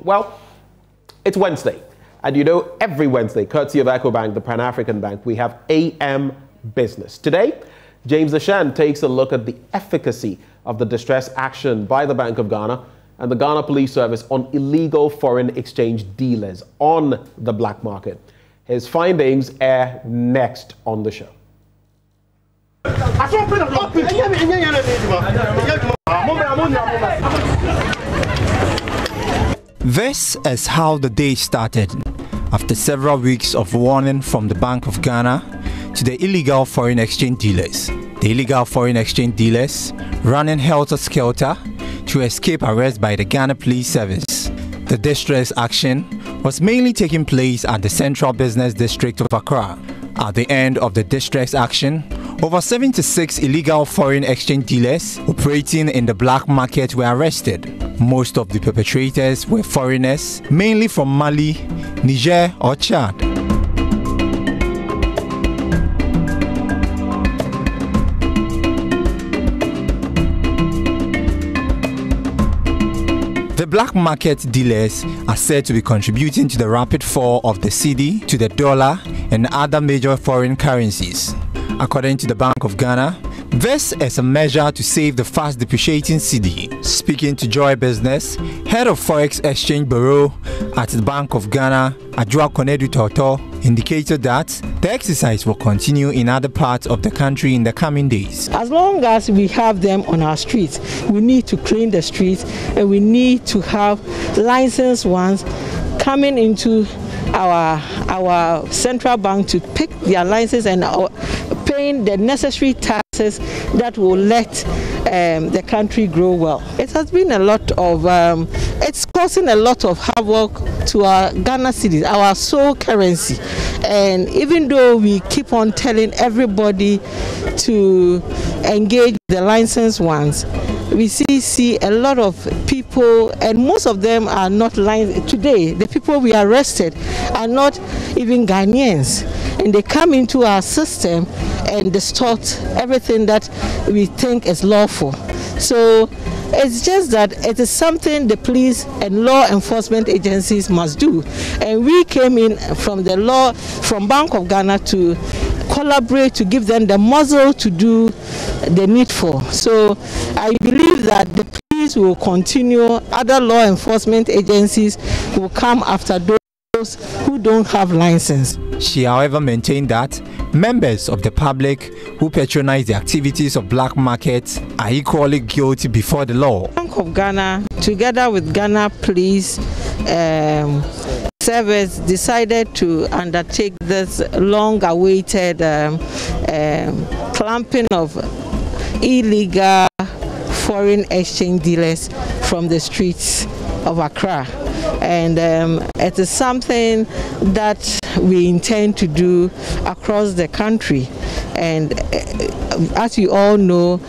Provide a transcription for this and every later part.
Well, it's Wednesday. And you know, every Wednesday, courtesy of EcoBank, the Pan-African Bank, we have AM Business. Today, James Ashan takes a look at the efficacy of the distress action by the Bank of Ghana and the Ghana Police Service on illegal foreign exchange dealers on the black market. His findings air next on the show. This is how the day started. After several weeks of warning from the Bank of Ghana to the illegal foreign exchange dealers. The illegal foreign exchange dealers running helter-skelter to escape arrest by the Ghana Police Service. The distress action was mainly taking place at the Central Business District of Accra. At the end of the distress action, over 76 illegal foreign exchange dealers operating in the black market were arrested. Most of the perpetrators were foreigners, mainly from Mali, Niger or Chad. The black market dealers are said to be contributing to the rapid fall of the cedi to the dollar and other major foreign currencies. According to the Bank of Ghana, this is a measure to save the fast depreciating cedi. Speaking to Joy Business, head of Forex Exchange Bureau at the Bank of Ghana, Adjoa Konedu Toto, indicated that the exercise will continue in other parts of the country in the coming days. As long as we have them on our streets, we need to clean the streets and we need to have licensed ones coming into our central bank to pick their license and paying the necessary taxes that will let the country grow well. It has been a lot of, it's causing a lot of havoc to our Ghana cedis, our sole currency. And even though we keep on telling everybody to engage the licensed ones, we see a lot of people, and most of them are not licensed. Today, the people we arrested are not even Ghanaians, and they come into our system and distort everything that we think is lawful. So it's just that it is something the police and law enforcement agencies must do. And we came in from Bank of Ghana to collaborate, to give them the muzzle to do the needful. So I believe that the police will continue, other law enforcement agencies will come after those who don't have license. She, however, maintained that members of the public who patronize the activities of black markets are equally guilty before the law. Bank of Ghana, together with Ghana Police Service, decided to undertake this long-awaited clamping of illegal foreign exchange dealers from the streets of Accra. And it is something that we intend to do across the country. And as you all know,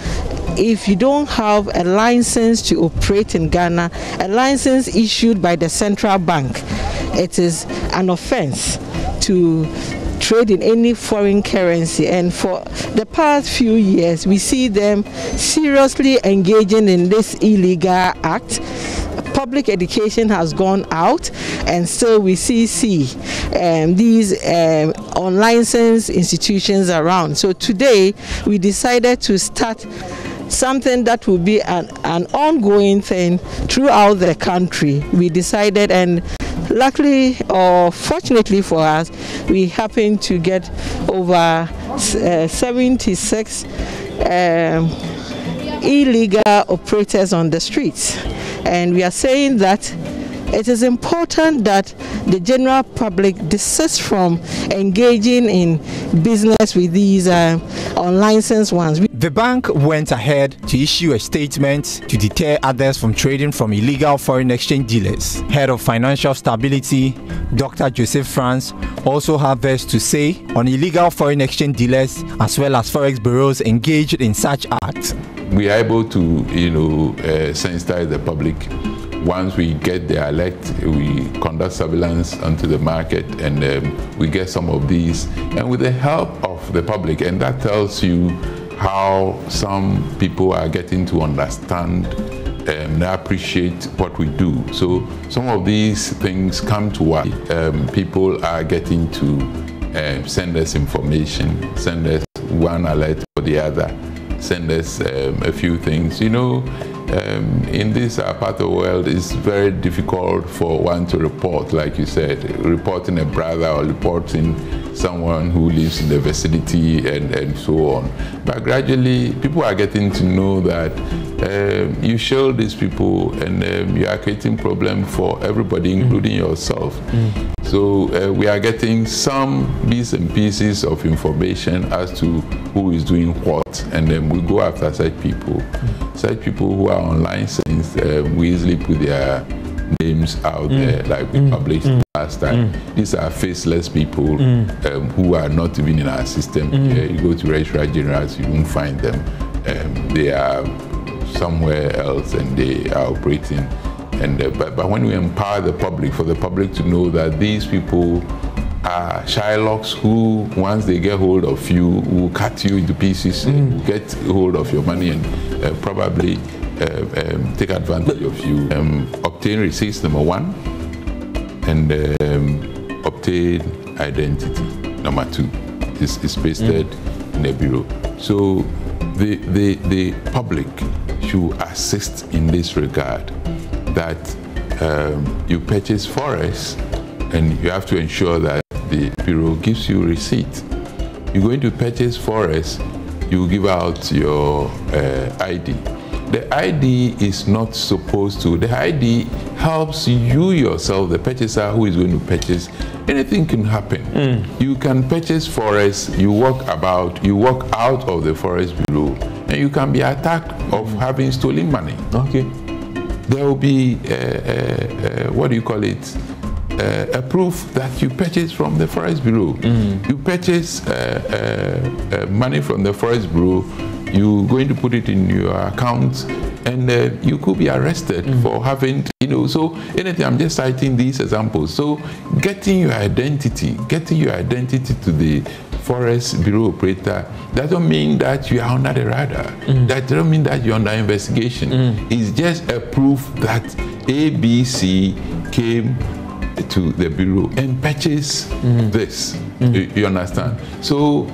if you don't have a license to operate in Ghana, a license issued by the central bank, it is an offense to trade in any foreign currency. And for the past few years, we see them seriously engaging in this illegal act. Public education has gone out, and still we see these unlicensed institutions around. So today we decided to start something that will be an ongoing thing throughout the country. We decided, and luckily or fortunately for us, we happened to get over 76 illegal operators on the streets. And we are saying that it is important that the general public desists from engaging in business with these unlicensed ones. The bank went ahead to issue a statement to deter others from trading from illegal foreign exchange dealers. Head of Financial Stability, Dr. Joseph France, also had this to say on illegal foreign exchange dealers as well as forex bureaus engaged in such acts. We are able to, sensitize the public. Once we get the alert, we conduct surveillance onto the market, and we get some of these, and with the help of the public, and that tells you how some people are getting to understand they appreciate what we do. So some of these things come to us. People are getting to send us information, send us one alert or the other, send us a few things. You know, in this part of the world, it's very difficult for one to report, like you said, reporting a brother or reporting someone who lives in the vicinity and so on. But gradually, people are getting to know that you shield these people and you are creating problems for everybody, including yourself. So we are getting some bits and pieces of information as to who is doing what, and then we go after such people. Such people who are online, since we easily put their names out there, like we published last time. These are faceless people who are not even in our system. You go to Registrar Generals, you won't find them. They are somewhere else and they are operating. And but when we empower the public, for the public to know that these people are Shylocks who, once they get hold of you, will cut you into pieces, will get hold of your money and probably take advantage of you. Obtain receipts, number one, and obtain identity, number two. Is pasted in the bureau. So the public should assist in this regard, that you purchase forest and you have to ensure that the bureau gives you receipt. You're going to purchase forest, you give out your ID. The ID is not supposed to, the ID helps you yourself, the purchaser who is going to purchase. Anything can happen. You can purchase forest, you walk about, you walk out of the forest bureau, and you can be attacked of having stolen money. Okay. There will be, what do you call it? A proof that you purchased from the Forest Bureau. You purchase money from the Forest Bureau, you're going to put it in your account, and you could be arrested for having, you know, so anything, I'm just citing these examples. So getting your identity to the Forest Bureau operator doesn't mean that you are under the radar. That doesn't mean that you're under investigation. It's just a proof that ABC came to the bureau and purchase this. You understand? So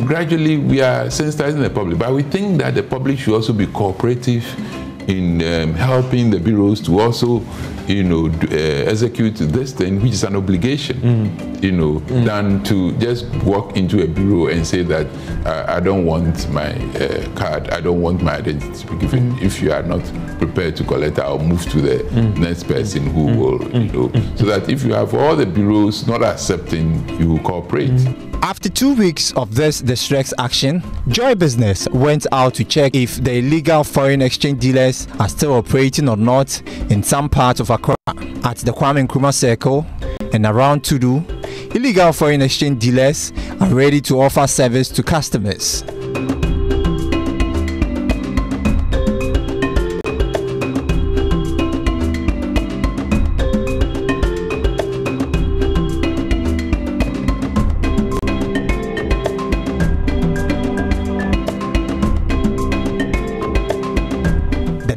gradually we are sensitizing the public, but we think that the public should also be cooperative in helping the bureaus to also, you know, execute this thing, which is an obligation, you know, than to just walk into a bureau and say that I don't want my card, I don't want my identity to be given. If you are not prepared to collect, I'll move to the next person who will, you know, so that if you have all the bureaus not accepting, you will cooperate. After 2 weeks of this distress action, Joy Business went out to check if the illegal foreign exchange dealers are still operating or not in some parts of Accra. At the Kwame Nkrumah Circle and around Tudu, illegal foreign exchange dealers are ready to offer service to customers.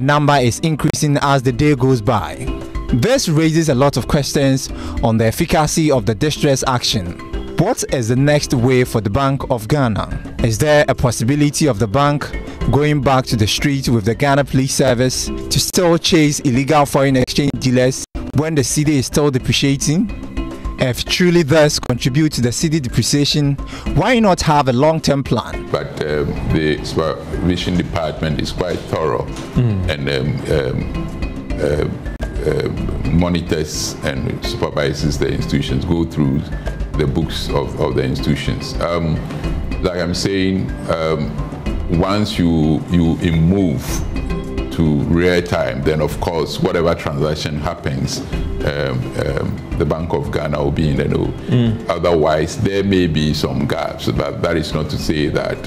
Number is increasing as the day goes by. This raises a lot of questions on the efficacy of the distress action. What is the next way for the Bank of Ghana? Is there a possibility of the bank going back to the street with the Ghana Police Service to still chase illegal foreign exchange dealers when the cedi is still depreciating? If truly thus contribute to the cedi depreciation, why not have a long-term plan? But the supervision department is quite thorough and monitors and supervises the institutions, go through the books of the institutions. Like I'm saying, once you move to real time, then of course whatever transaction happens, the Bank of Ghana will be in the know. Otherwise, there may be some gaps, but that is not to say that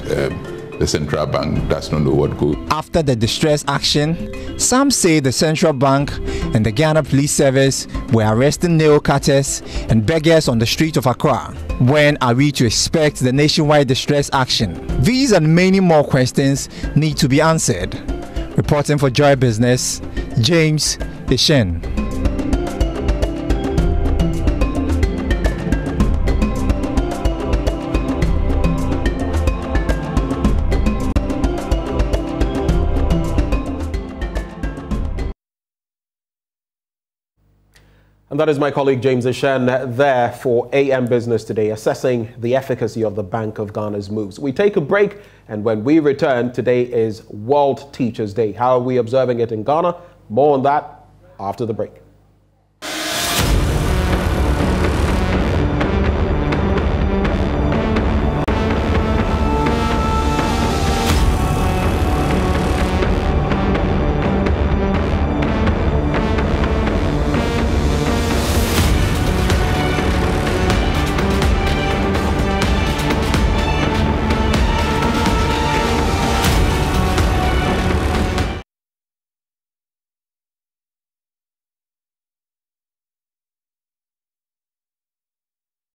the central bank does not know what goes. After the distress action, some say the central bank and the Ghana Police Service were arresting nail cutters and beggars on the street of Accra. When are we to expect the nationwide distress action? These and many more questions need to be answered. Reporting for Joy Business, James Ishen. And that is my colleague James Ishen there for AM Business Today, assessing the efficacy of the Bank of Ghana's moves. We take a break, and when we return, today is World Teachers Day. How are we observing it in Ghana? More on that after the break.